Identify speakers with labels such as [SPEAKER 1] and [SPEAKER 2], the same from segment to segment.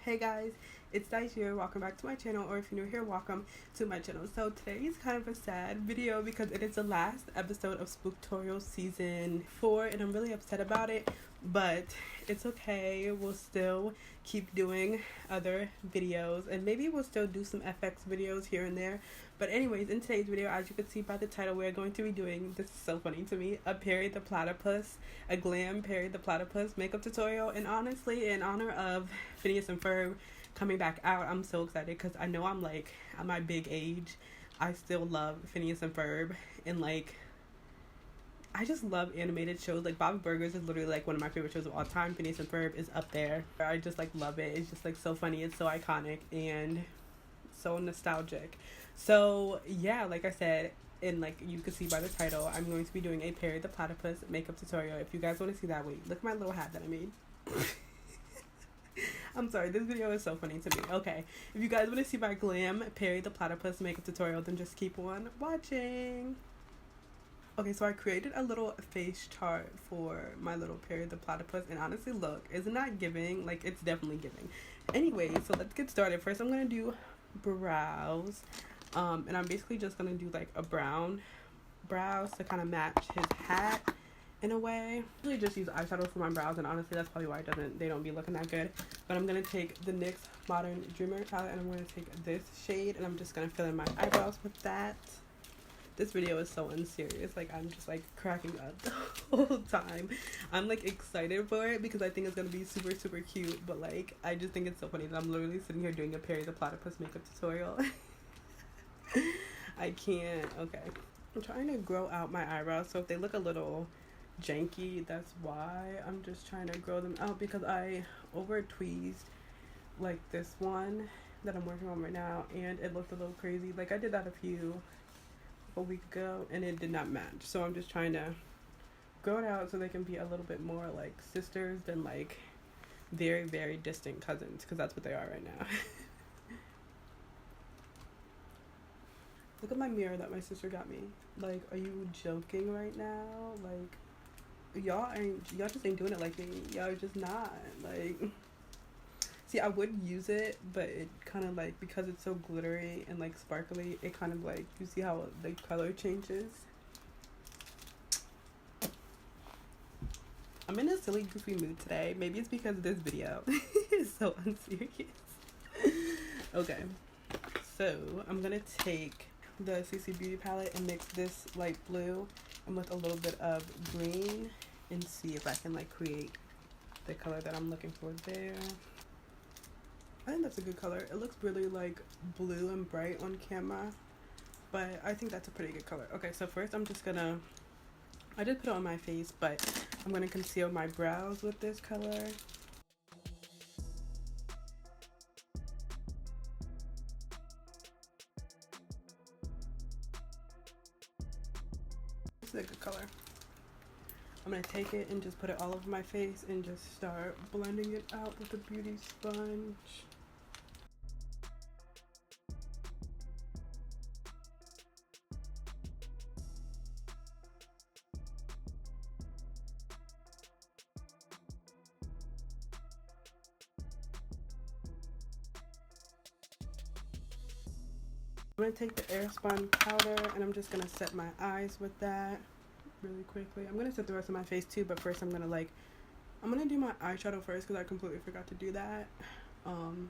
[SPEAKER 1] Hey guys, it's Dice here. Welcome back to my channel, or if you're new here, welcome to my channel. So today is kind of a sad video because it is the last episode of Spooktorial season 4 and I'm really upset about it, but it's okay. We'll still keep doing other videos and maybe we'll still do some FX videos here and there. But anyways, in today's video, as you can see by the title, we're going to be doing, this is so funny to me, a Perry the Platypus, a Glam Perry the Platypus makeup tutorial. And honestly, in honor of Phineas and Ferb coming back out, I'm so excited because I know I'm like, at my big age, I still love Phineas and Ferb. And like, I just love animated shows. Like Bob's Burgers is literally like one of my favorite shows of all time. Phineas and Ferb is up there. I just like love it. It's just like so funny. It's so iconic and so nostalgic. So yeah, like I said, and like you can see by the title, I'm going to be doing a Perry the Platypus makeup tutorial. If you guys want to see that, wait, look at my little hat that I made. I'm sorry, this video is so funny to me. Okay, if you guys want to see my Glam Perry the Platypus makeup tutorial, then just keep on watching. Okay, so I created a little face chart for my little Perry the Platypus, and honestly, look, isn't that giving? Like, it's definitely giving. Anyway, so let's get started. First, I'm going to do brows. And I'm basically just going to do like a brown brows to kind of match his hat in a way. I usually just use eyeshadow for my brows, and honestly, that's probably why they don't be looking that good. But I'm going to take the NYX Modern Dreamer palette, and I'm going to take this shade, and I'm just going to fill in my eyebrows with that. This video is so unserious, like I'm just like cracking up the whole time. I'm like excited for it because I think it's gonna be super super cute, but like I just think it's so funny that I'm literally sitting here doing a Perry the Platypus makeup tutorial. I can't. Okay, I'm trying to grow out my eyebrows, so if they look a little janky, that's why. I'm just trying to grow them out because I over tweezed like this one that I'm working on right now, and it looked a little crazy. Like I did that a week ago and it did not match, so I'm just trying to grow it out so they can be a little bit more like sisters than like very very distant cousins, because that's what they are right now. Look at my mirror that my sister got me. Like, are you joking right now? Like, y'all just ain't doing it like me. Y'all are just not. Like, see, I would use it, but it kind of like, because it's so glittery and like sparkly, it kind of like, you see how the color changes? I'm in a silly goofy mood today. Maybe it's because this video is so unserious. Okay, so I'm gonna take the CC Beauty palette and mix this light blue and with a little bit of green and see if I can like create the color that I'm looking for there. I think that's a good color. It looks really like blue and bright on camera, but I think that's a pretty good color. Okay, so first I'm just gonna, I did put it on my face, but I'm gonna conceal my brows with this color. This is a good color. I'm gonna take it and just put it all over my face and just start blending it out with a beauty sponge. I'm going to take the Airspun powder and I'm just going to set my eyes with that really quickly. I'm going to set the rest of my face too, but first I'm going to do my eyeshadow first because I completely forgot to do that. And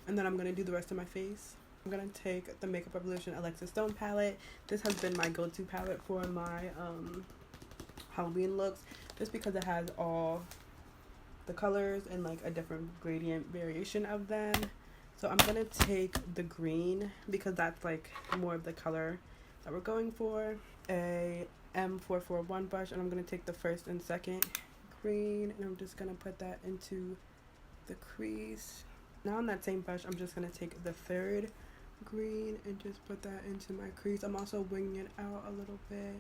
[SPEAKER 1] then I'm going to do the rest of my face. I'm going to take the Makeup Revolution Alexa Stone palette. This has been my go-to palette for my Halloween looks, just because it has all the colors and like a different gradient variation of them. So I'm going to take the green because that's like more of the color that we're going for. A M441 brush, and I'm going to take the first and second green and I'm just going to put that into the crease. Now on that same brush, I'm just going to take the third green and just put that into my crease. I'm also winging it out a little bit.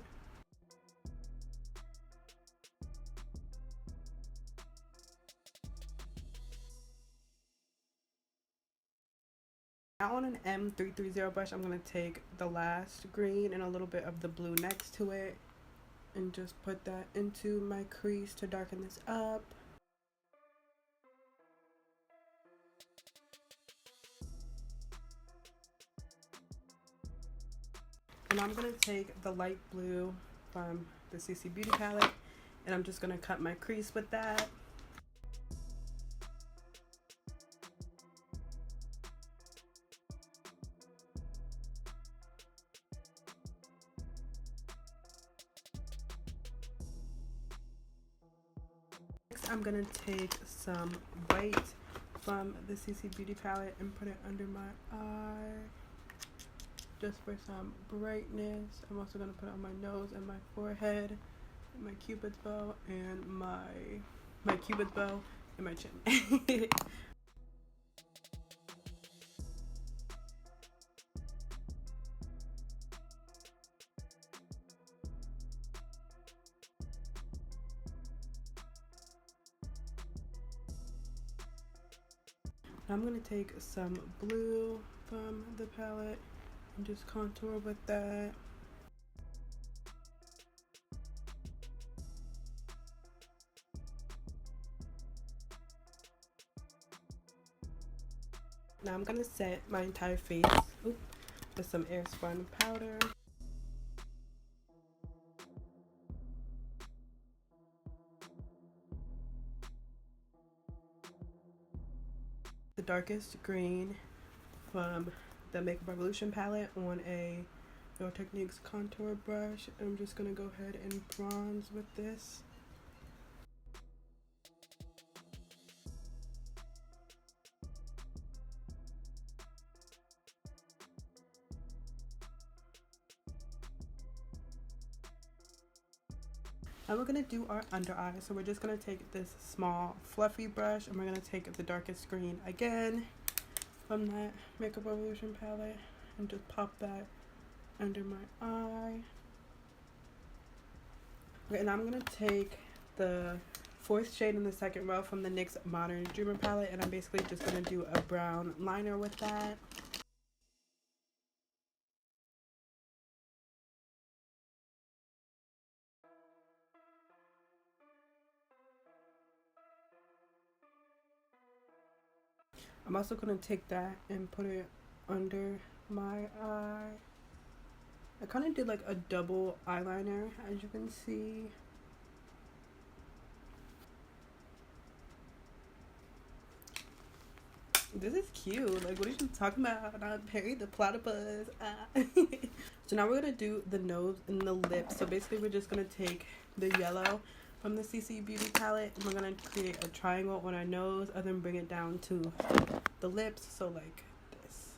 [SPEAKER 1] Now on an M330 brush, I'm going to take the last green and a little bit of the blue next to it and just put that into my crease to darken this up. And I'm going to take the light blue from the CC Beauty palette, and I'm just going to cut my crease with that. Next, I'm going to take some white from the CC Beauty palette and put it under my eye, just for some brightness. I'm also going to put it on my nose and my forehead, and my cupid's bow, and my cupid's bow and my chin. I'm going to take some blue from the palette and just contour with that. Now I'm going to set my entire face with some airspun powder. The darkest green from the Makeup Revolution palette on a Real Techniques contour brush. I'm just going to go ahead and bronze with this. And we're going to do our under eye. So we're just going to take this small fluffy brush, and we're going to take the darkest green again from that Makeup Revolution palette and just pop that under my eye. Okay, and I'm going to take the fourth shade in the second row from the NYX Modern Dreamer palette, and I'm basically just going to do a brown liner with that. I'm also going to take that and put it under my eye. I kind of did like a double eyeliner, as you can see. This is cute. Like, what are you talking about? I'm Perry the Platypus. So now we're going to do the nose and the lips. So basically we're just going to take the yellow from the CC Beauty palette, and we're going to create a triangle on our nose and then bring it down to the lips, so like this.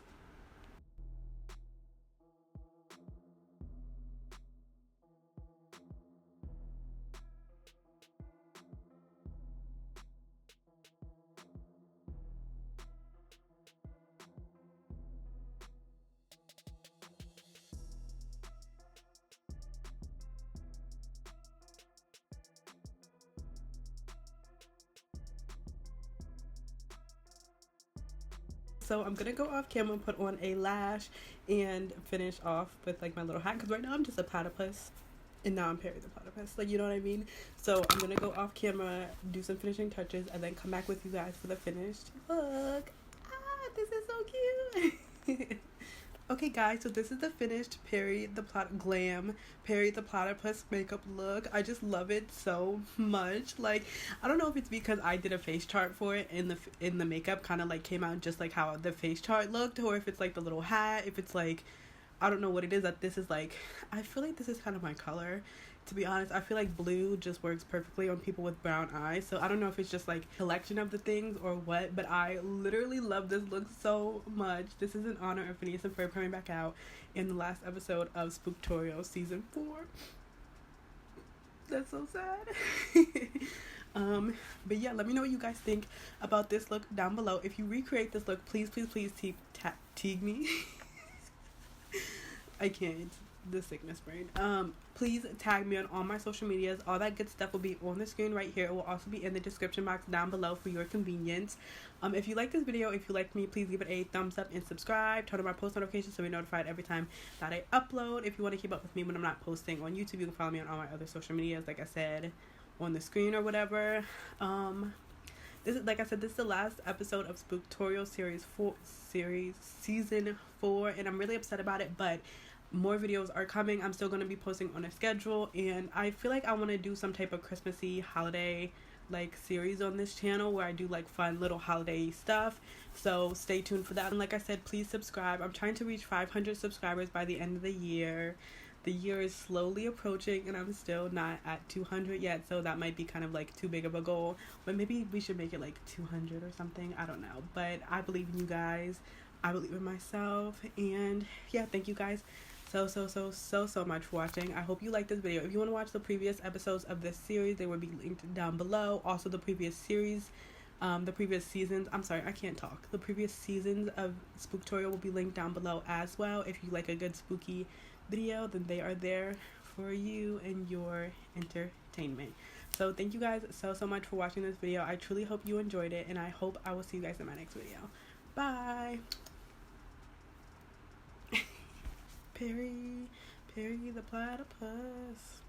[SPEAKER 1] So I'm gonna go off camera and put on a lash and finish off with like my little hat, because right now I'm just a platypus and now I'm Perry the Platypus, like, you know what I mean? So I'm gonna go off camera, do some finishing touches, and then come back with you guys for the finished look. This is so cute. Okay guys, so this is the finished Glam Perry the Platypus makeup look. I just love it so much. Like, I don't know if it's because I did a face chart for it and the makeup kind of like came out just like how the face chart looked, or if it's like the little hat, if it's like, I don't know what it is, that this is like, I feel like this is kind of my color. To be honest, I feel like blue just works perfectly on people with brown eyes. So I don't know if it's just like a collection of the things or what, but I literally love this look so much. This is in honor of Phineas and Ferb coming back out in the last episode of Spooktorial season 4. That's so sad. But yeah, let me know what you guys think about this look down below. If you recreate this look, please tag me. I can't. The sickness brain. Please tag me on all my social medias. All that good stuff will be on the screen right here. It will also be in the description box down below for your convenience. If you like this video, if you like me, please give it a thumbs up and subscribe. Turn on my post notifications so you're notified every time that I upload. If you want to keep up with me when I'm not posting on YouTube, you can follow me on all my other social medias, like I said, on the screen or whatever. This is, like I said, this is the last episode of Spooktorial season 4, and I'm really upset about it, but more videos are coming. I'm still going to be posting on a schedule, and I feel like I want to do some type of Christmassy holiday like series on this channel where I do like fun little holiday stuff. So stay tuned for that. And like I said, please subscribe. I'm trying to reach 500 subscribers by the end of the year. The year is slowly approaching and I'm still not at 200 yet, so that might be kind of like too big of a goal, but maybe we should make it like 200 or something. I don't know, but I believe in you guys, I believe in myself, and yeah, thank you guys so much for watching. I hope you liked this video. If you want to watch the previous episodes of this series, they will be linked down below. Also the previous series, the previous seasons, I'm sorry, I can't talk, the previous seasons of Spooktorial will be linked down below as well. If you like a good spooky video, then they are there for you and your entertainment. So thank you guys so much for watching this video. I truly hope you enjoyed it, and I hope I will see you guys in my next video. Bye. Perry the platypus.